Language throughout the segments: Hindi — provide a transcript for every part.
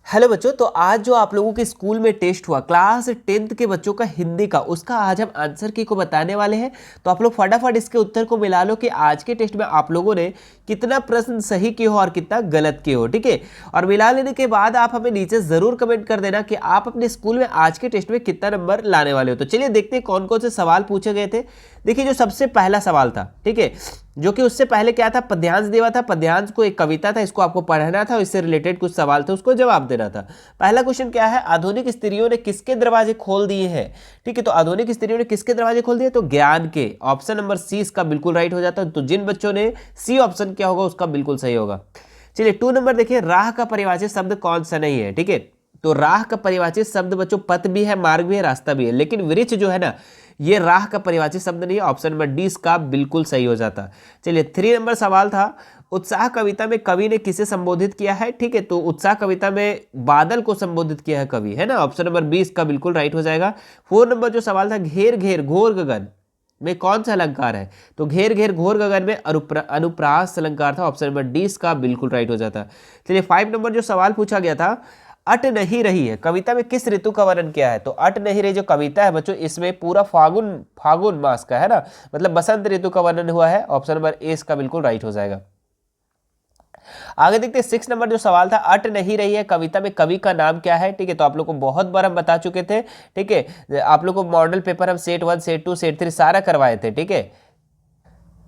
हेलो बच्चों, तो आज जो आप लोगों के स्कूल में टेस्ट हुआ क्लास 10th के बच्चों का हिंदी का, उसका आज हम आंसर की को बताने वाले हैं। तो आप लोग फटाफट इसके उत्तर को मिला लो कि आज के टेस्ट में आप लोगों ने कितना प्रश्न सही किए हो और कितना गलत किए हो। ठीक है, और मिला लेने के बाद आप हमें नीचे जरूर कमेंट कर देना कि आप अपने स्कूल में आज के टेस्ट में कितना नंबर लाने वाले हो। तो चलिए देखते हैं कौन कौन से सवाल पूछे गए थे। देखिए, जो सबसे पहला सवाल था, ठीक है, जो कि उससे पहले क्या था, पद्यांश दिया था। पद्यांश को एक कविता था, इसको आपको पढ़ना था, इससे रिलेटेड कुछ सवाल थे, उसको जवाब देना था। पहला क्वेश्चन क्या है, आधुनिक स्त्रियों ने किसके दरवाजे खोल दिए हैं। ठीक है, तो आधुनिक स्त्रियों ने किसके दरवाजे खोल दिए, तो ज्ञान के। ऑप्शन नंबर सी इसका बिल्कुल राइट हो जाता है। तो जिन बच्चों ने सी ऑप्शन किया होगा उसका बिल्कुल सही होगा। चलिए 2 नंबर देखिए, राह का परिभाषित शब्द कौन सा नहीं है। ठीक है, तो राह का परिभाषित शब्द बच्चों पथ भी है, मार्ग भी है, रास्ता भी है, लेकिन वृक्ष जो है ना, ये राह का परिभाषित शब्द नहीं है। ऑप्शन नंबर डी इसका बिल्कुल सही हो जाता। चलिए 3 नंबर सवाल था, उत्साह कविता में कवि ने किसे संबोधित किया है। ठीक है, तो उत्साह कविता में बादल को संबोधित किया है कवि, है ना। ऑप्शन नंबर बी इसका बिल्कुल राइट हो जाएगा। 4 नंबर जो सवाल था, घेर घेर घोर गगन में कौन सा अलंकार है, तो घेर घेर घोर गगन में अनुप्रास अलंकार था। ऑप्शन नंबर डी इसका बिल्कुल राइट हो जाता। चलिए 5 नंबर जो सवाल पूछा गया था, अट नहीं रही है कविता में किस ऋतु का वर्णन किया है। तो अट नहीं रही जो कविता है बच्चों, इसमें पूरा फागुन मास का है ना, मतलब बसंत ऋतु का वर्णन हुआ है। ऑप्शन नंबर ए इसका बिल्कुल राइट हो जाएगा। आगे देखते हैं 6 नंबर जो सवाल था, अट नहीं रही है कविता में कवि का नाम क्या है। ठीक है, तो आप लोग को बहुत बार हम बता चुके थे। ठीक है, आप लोग को मॉडल पेपर हम सेट 1 सेट 2 सेट 3 सारा करवाए थे। ठीक है,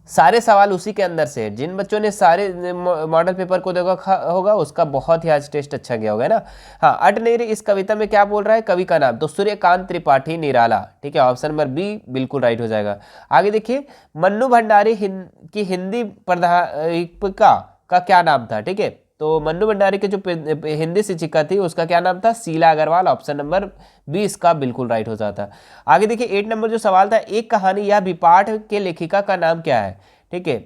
सारे सवाल उसी के अंदर से। जिन बच्चों ने सारे मॉडल पेपर को देखा होगा उसका बहुत ही आज टेस्ट अच्छा गया होगा ना। हाँ, अट नहीं रही इस कविता में क्या बोल रहा है कवि का नाम, तो सूर्यकांत त्रिपाठी निराला। ठीक है, ऑप्शन नंबर बी बिल्कुल राइट हो जाएगा। आगे देखिए, मन्नू भंडारी की हिंदी प्राध्यापिका का क्या नाम था। ठीक है, तो मन्नू भंडारी के जो हिंदी शिक्षिका थी उसका क्या नाम था, Sheela Agarwal. Option number B इसका बिल्कुल राइट हो जाता। आगे देखिए 8 नंबर जो सवाल था, एक कहानी या विपाठ के लेखिका का नाम क्या है। ठीक है,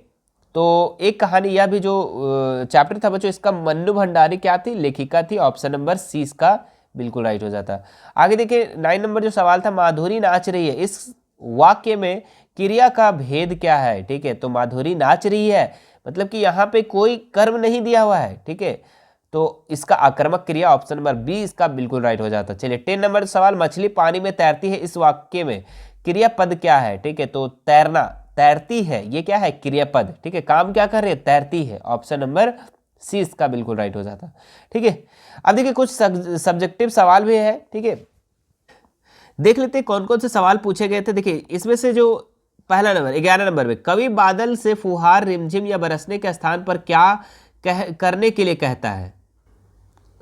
तो एक कहानी यह भी जो चैप्टर था बच्चों, इसका मन्नू भंडारी क्या थी, लेखिका थी। ऑप्शन नंबर सी इसका बिल्कुल राइट हो जाता। आगे देखिए 9 नंबर जो सवाल था, माधुरी नाच रही है, इस वाक्य में क्रिया का भेद क्या है। ठीक है, तो माधुरी नाच रही है मतलब कि यहाँ पे कोई कर्म नहीं दिया हुआ है। ठीक है, तो इसका आक्रामक क्रिया। ऑप्शन नंबर बी इसका बिल्कुल राइट हो जाता। चलिए 10 नंबर सवाल, मछली पानी में तैरती है, इस वाक्य में क्रियापद क्या है। ठीक है, तो तैरना, तैरती है, ये क्या है, क्रियापद। ठीक है, काम क्या कर रही है, तैरती है। ऑप्शन नंबर सी इसका बिल्कुल राइट हो जाता। ठीक है, अब देखिए कुछ सब्जेक्टिव सवाल भी है। ठीक है, देख लेते हैं कौन कौन से सवाल पूछे गए थे। देखिए इसमें से जो पहला नंबर 11 नंबर में, कवि बादल से फुहार रिमझिम या बरसने के स्थान पर क्या करने के लिए कहता है।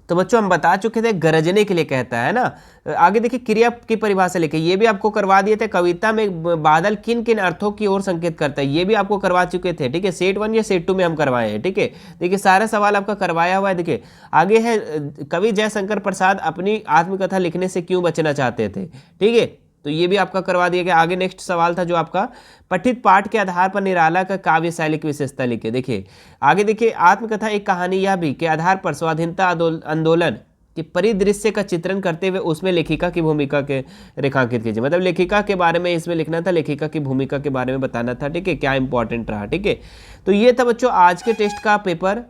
तो बच्चों हम बता चुके थे, गरजने के लिए कहता है ना। आगे देखिए क्रिया की परिभाषा लिखे, ये भी आपको करवा दिए थे। कविता में बादल किन किन अर्थों की ओर संकेत करता है, ये भी आपको करवा चुके थे। ठीक है, सेट 1 या सेट 2 में हम करवाए हैं। ठीक है, देखिए सारा सवाल आपका करवाया हुआ है। देखिए आगे है, कवि जयशंकर प्रसाद अपनी आत्मकथा लिखने से क्यों बचना चाहते थे। ठीक है, तो ये भी आपका करवा दिया गया। आगे नेक्स्ट सवाल था जो आपका, पठित पाठ के आधार पर निराला का काव्य शैली की विशेषता लिखे। देखिए आगे देखिए, आत्मकथा एक कहानी यह भी के आधार पर स्वाधीनता आंदोलन के परिदृश्य का चित्रण करते हुए उसमें लेखिका की भूमिका के रेखांकित कीजिए। मतलब लेखिका के बारे में इसमें लिखना था, लेखिका की भूमिका के बारे में बताना था। ठीक है, क्या इंपॉर्टेंट रहा। ठीक है, तो ये था बच्चों आज के टेस्ट का पेपर।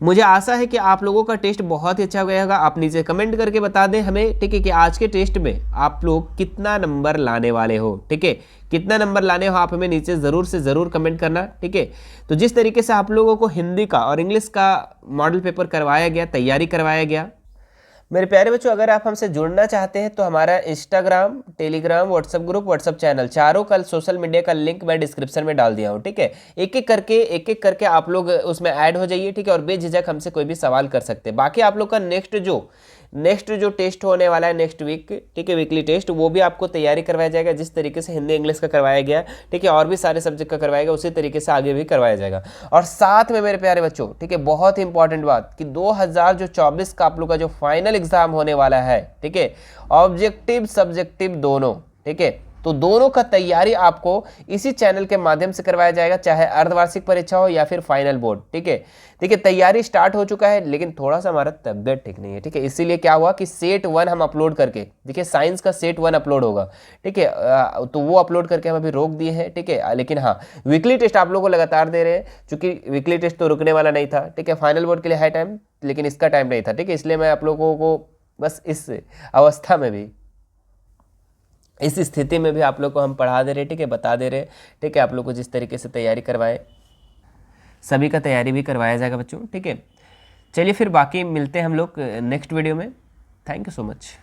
मुझे आशा है कि आप लोगों का टेस्ट बहुत ही अच्छा गया होगा। आप नीचे कमेंट करके बता दें हमें, ठीक है, कि आज के टेस्ट में आप लोग कितना नंबर लाने वाले हो। ठीक है, कितना नंबर लाने हो आप हमें नीचे ज़रूर से ज़रूर कमेंट करना। ठीक है, तो जिस तरीके से आप लोगों को हिंदी का और इंग्लिश का मॉडल पेपर करवाया गया, तैयारी करवाया गया, मेरे प्यारे बच्चों अगर आप हमसे जुड़ना चाहते हैं तो हमारा Instagram, Telegram, WhatsApp group, WhatsApp channel, चारों का सोशल मीडिया का लिंक मैं डिस्क्रिप्शन में डाल दिया हूँ। ठीक है, एक एक करके आप लोग उसमें ऐड हो जाइए। ठीक है, और बेझिझक हमसे कोई भी सवाल कर सकते हैं। बाकी आप लोग का नेक्स्ट जो टेस्ट होने वाला है नेक्स्ट वीक, ठीक है, वीकली टेस्ट, वो भी आपको तैयारी करवाया जाएगा जिस तरीके से हिंदी इंग्लिश का करवाया गया। ठीक है, और भी सारे सब्जेक्ट का करवाया गया उसी तरीके से आगे भी करवाया जाएगा। और साथ में मेरे प्यारे बच्चों, ठीक है, बहुत ही इंपॉर्टेंट बात कि 2024 का आप लोग का जो फाइनल एग्जाम होने वाला है, ठीक है, ऑब्जेक्टिव सब्जेक्टिव दोनों, ठीक है, तो दोनों का तैयारी आपको इसी चैनल के माध्यम से करवाया जाएगा, चाहे अर्धवार्षिक परीक्षा हो या फिर फाइनल बोर्ड। ठीक है, देखिए तैयारी स्टार्ट हो चुका है, लेकिन थोड़ा सा हमारा तबियत ठीक नहीं है। ठीक है, इसीलिए क्या हुआ कि सेट 1 हम अपलोड करके, देखिए साइंस का सेट 1 अपलोड होगा। ठीक है, तो वो अपलोड करके हम अभी रोक दिए हैं। ठीक है, लेकिन हाँ वीकली टेस्ट आप लोगों को लगातार दे रहे हैं, क्योंकि वीकली टेस्ट तो रुकने वाला नहीं था। ठीक है, फाइनल बोर्ड के लिए है टाइम, लेकिन इसका टाइम नहीं था, ठीक है। इसलिए मैं आप लोगों को बस इस अवस्था में भी, इस स्थिति में भी आप लोग को हम पढ़ा दे रहे, ठीक है, बता दे रहे, ठीक है। आप लोग को जिस तरीके से तैयारी करवाएं, सभी का तैयारी भी करवाया जाएगा बच्चों, ठीक है। चलिए फिर बाकी मिलते हैं हम लोग नेक्स्ट वीडियो में। Thank you so much.